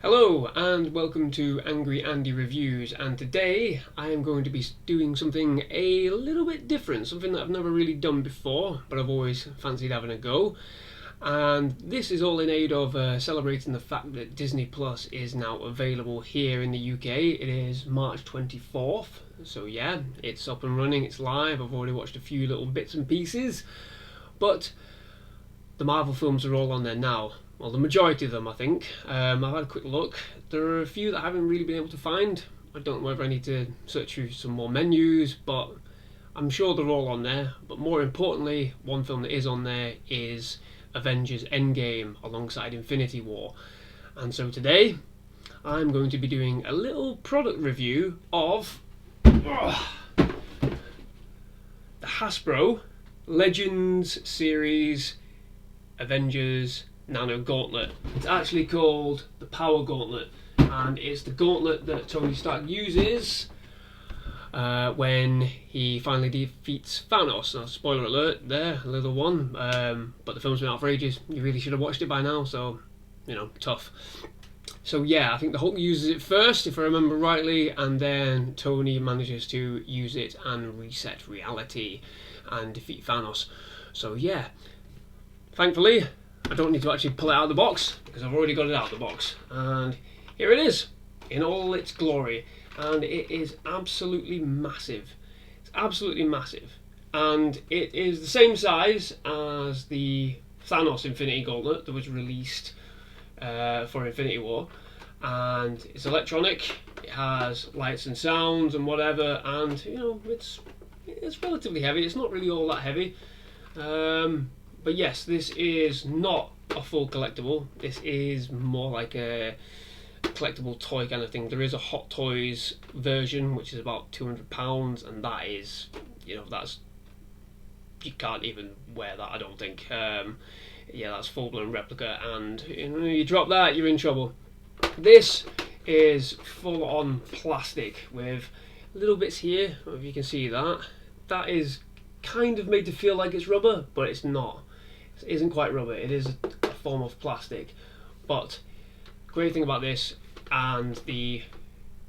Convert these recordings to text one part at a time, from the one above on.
Hello and welcome to Angry Andy Reviews, and today I am going to be doing something a little bit different, something that I've never really done before but I've always fancied having a go. And this is all in aid of celebrating the fact that Disney Plus is now available here in the UK. It is March 24th, so yeah, it's up and running, it's live. I've already watched a few little bits and pieces, but the Marvel films are all on there now. Well, the majority of them, I think. I've had a quick look. There are a few that I haven't really been able to find. I don't know whether I need to search through some more menus, but I'm sure they're all on there. But more importantly, one film that is on there is Avengers Endgame alongside Infinity War. And so today, I'm going to be doing a little product review of the Hasbro Legends Series Avengers Nano Gauntlet. It's actually called the Power Gauntlet, and it's the gauntlet that Tony Stark uses when he finally defeats Thanos. Now, spoiler alert there, a little one, but the film's been out for ages. You really should have watched it by now, so, you know, tough. So yeah, I think the Hulk uses it first, if I remember rightly, and then Tony manages to use it and reset reality and defeat Thanos. So yeah, thankfully, I don't need to actually pull it out of the box because I've already got it out of the box. And here it is in all its glory. And it is absolutely massive. It's absolutely massive. And it is the same size as the Thanos Infinity Gauntlet that was released for Infinity War. And it's electronic. It has lights and sounds and whatever. And, you know, it's relatively heavy. It's not really all that heavy. But yes, this is not a full collectible. This is more like a collectible toy kind of thing. There is a Hot Toys version, which is about £200, and that is, you know, you can't even wear that, I don't think. Yeah, that's full-blown replica, and you drop that, you're in trouble. This is full-on plastic with little bits here. I don't know if you can see that. That is kind of made to feel like it's rubber, but it's not. It isn't quite rubber, it is a form of plastic. But the great thing about this and the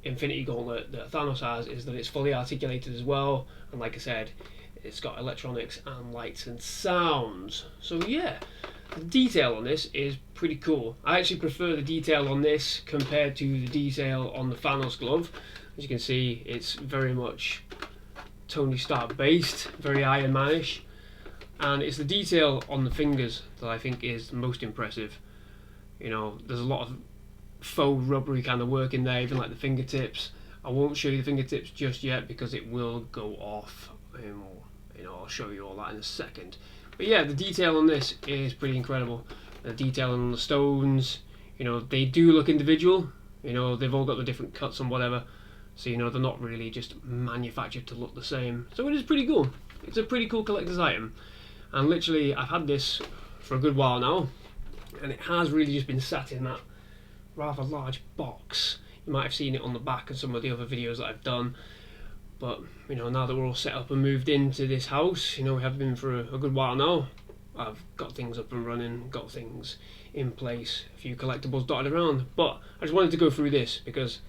Infinity Gauntlet that Thanos has is that it's fully articulated as well, and like I said, it's got electronics and lights and sounds. So yeah, the detail on this is pretty cool. I actually prefer the detail on this compared to the detail on the Thanos glove. As you can see, it's very much Tony Stark based, very Iron Man-ish. And it's the detail on the fingers that I think is the most impressive. You know, there's a lot of faux rubbery kind of work in there, even like the fingertips. I won't show you the fingertips just yet because it will go off. You know, I'll show you all that in a second. But yeah, the detail on this is pretty incredible. The detail on the stones, you know, they do look individual. You know, they've all got the different cuts and whatever. So, you know, they're not really just manufactured to look the same. So it is pretty cool. It's a pretty cool collector's item. And literally, I've had this for a good while now, and it has really just been sat in that rather large box. You might have seen it on the back of some of the other videos that I've done. But, you know, now that we're all set up and moved into this house, you know, we have been for a good while now. I've got things up and running, got things in place, a few collectibles dotted around. But I just wanted to go through this because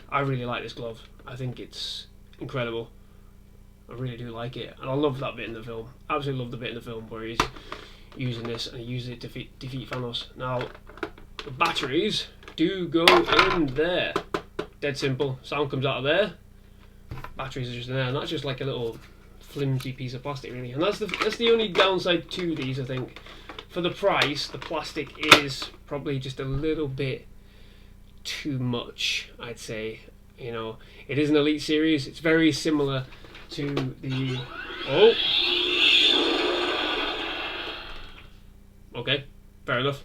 I really like this glove. I think it's incredible. I really do like it, and I love that bit in the film. Absolutely love the bit in the film where he's using this and he uses it to defeat Thanos. Now, the batteries do go in there. Dead simple. Sound comes out of there. Batteries are just in there, and that's just like a little flimsy piece of plastic, really. And that's the only downside to these, I think. For the price, the plastic is probably just a little bit too much, I'd say. You know, it is an Elite series. It's very similar to the... Oh! Okay, fair enough.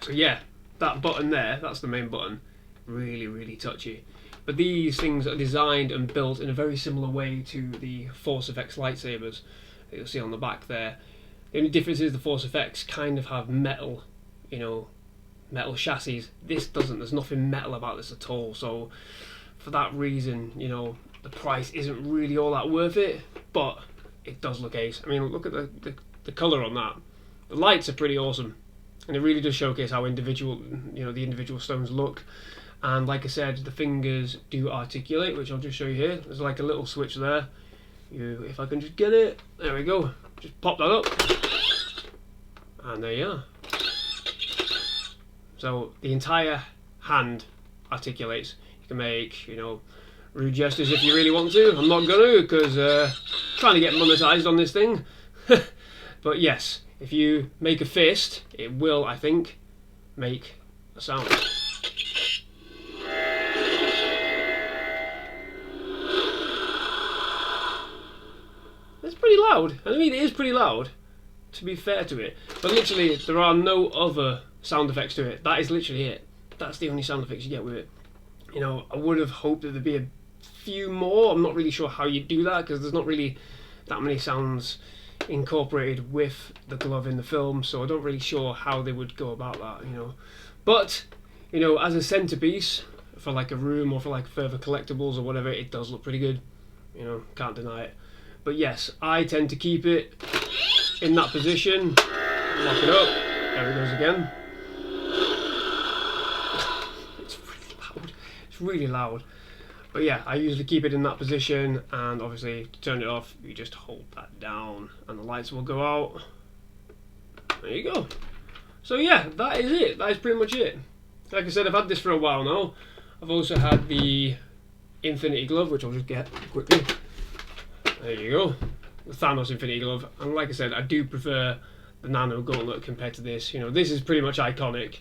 So yeah, that button there, that's the main button. Really, really touchy. But these things are designed and built in a very similar way to the Force FX lightsabers that you'll see on the back there. The only difference is the Force FX kind of have metal, you know, metal chassis. This doesn't. There's nothing metal about this at all. So for that reason, you know, the price isn't really all that worth it, but it does look ace. I mean, look at the colour on that. The lights are pretty awesome. and it really does showcase how individual, the individual stones look. And like I said, the fingers do articulate, which I'll just show you here. There's like a little switch there. If I can just get it, there we go. Just pop that up, and there you are. So the entire hand articulates. You can make, rude gestures if you really want to. I'm not gonna, because trying to get monetized on this thing. But yes, if you make a fist, it will, I think, make a sound. It's pretty loud. I mean, it is pretty loud, to be fair to it. But literally, there are no other sound effects to it. That is literally it. That's the only sound effects you get with it. I would have hoped that there'd be a few more. I'm not really sure how you do that, because there's not really that many sounds incorporated with the glove in the film, so I'm not really sure how they would go about that, But, as a centerpiece for like a room or for like further collectibles or whatever, it does look pretty good. Can't deny it. But yes, I tend to keep it in that position, lock it up, there it goes again. It's really loud, it's really loud. But yeah, I usually keep it in that position, and obviously to turn it off, you just hold that down and the lights will go out. There you go. So yeah, that is it, that is pretty much it. Like I said, I've had this for a while now. I've also had the Infinity Glove, which I'll just get quickly. There you go, the Thanos Infinity Glove. And like I said, I do prefer the Nano Gauntlet compared to this. This is pretty much iconic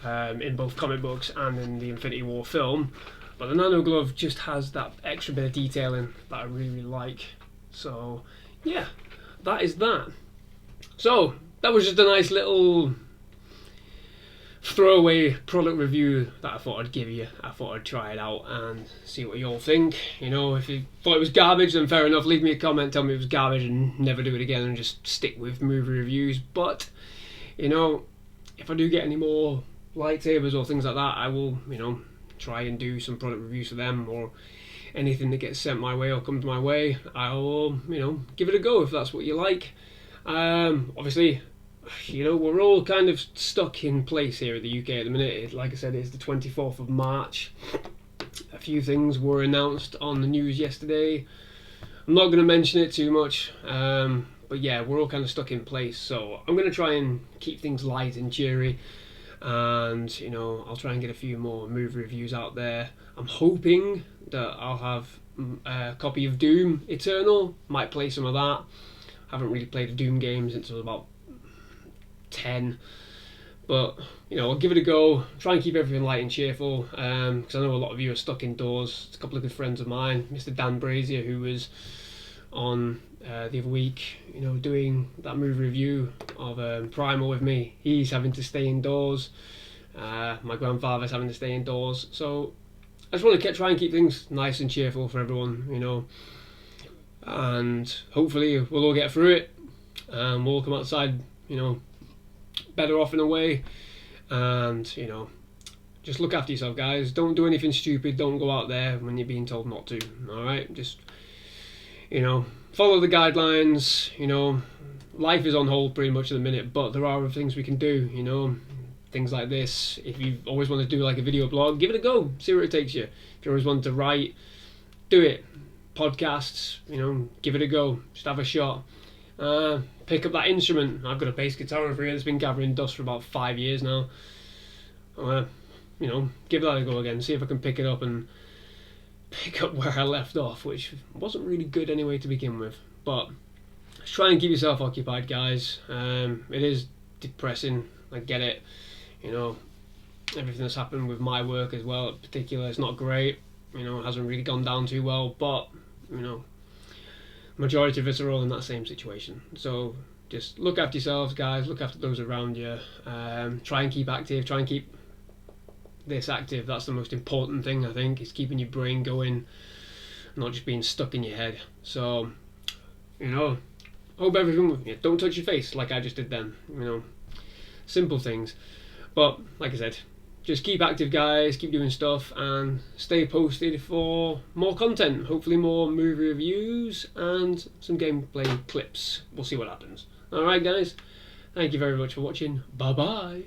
in both comic books and in the Infinity War film. But the Nano Glove just has that extra bit of detailing that I really, really like. So yeah, that is that. So that was just a nice little throwaway product review that I thought I'd give you. I thought I'd try it out and see what you all think. If you thought it was garbage, then fair enough, leave me a comment, tell me it was garbage, and never do it again and just stick with movie reviews. But if I do get any more lightsabers or things like that, I will try and do some product reviews for them, or anything that gets sent my way or comes my way. I will give it a go if that's what you like. Obviously, we're all kind of stuck in place here at the UK at the minute. Like I said, it's the 24th of March. A few things were announced on the news yesterday. I'm not going to mention it too much, but yeah, we're all kind of stuck in place. So I'm going to try and keep things light and cheery, and I'll try and get a few more movie reviews out there. I'm hoping that I'll have a copy of Doom Eternal. Might play some of that. Haven't really played a Doom game since I was about 10, but I'll give it a go, try and keep everything light and cheerful, because I know a lot of you are stuck indoors. It's a couple of good friends of mine, Mr. Dan Brazier, who was on the other week, doing that movie review of Primal with me. He's having to stay indoors, my grandfather's having to stay indoors, so I just want to try and keep things nice and cheerful for everyone, and hopefully we'll all get through it, and we'll all come outside better off in a way. And just look after yourself, guys. Don't do anything stupid. Don't go out there when you're being told not to. Alright, just follow the guidelines. Life is on hold pretty much at the minute, but there are other things we can do. Things like this. If you always want to do like a video blog, give it a go, see where it takes you. If you always want to write, do it. Podcasts, give it a go, just have a shot. Pick up that instrument. I've got a bass guitar over here that's been gathering dust for about 5 years now. Give that a go again, see if I can pick it up and pick up where I left off, which wasn't really good anyway to begin with. But just try and keep yourself occupied, guys. It is depressing, I get it. Everything that's happened with my work as well in particular, it's not great. It hasn't really gone down too well, but majority of us are all in that same situation. So just look after yourselves, guys, look after those around you. Try and keep active, try and keep this active. That's the most important thing, I think, is keeping your brain going, not just being stuck in your head. So hope everything, don't touch your face like I just did then, simple things. But like I said, just keep active, guys, keep doing stuff, and stay posted for more content. Hopefully more movie reviews and some gameplay clips. We'll see what happens. Alright, guys, Thank you very much for watching. Bye bye.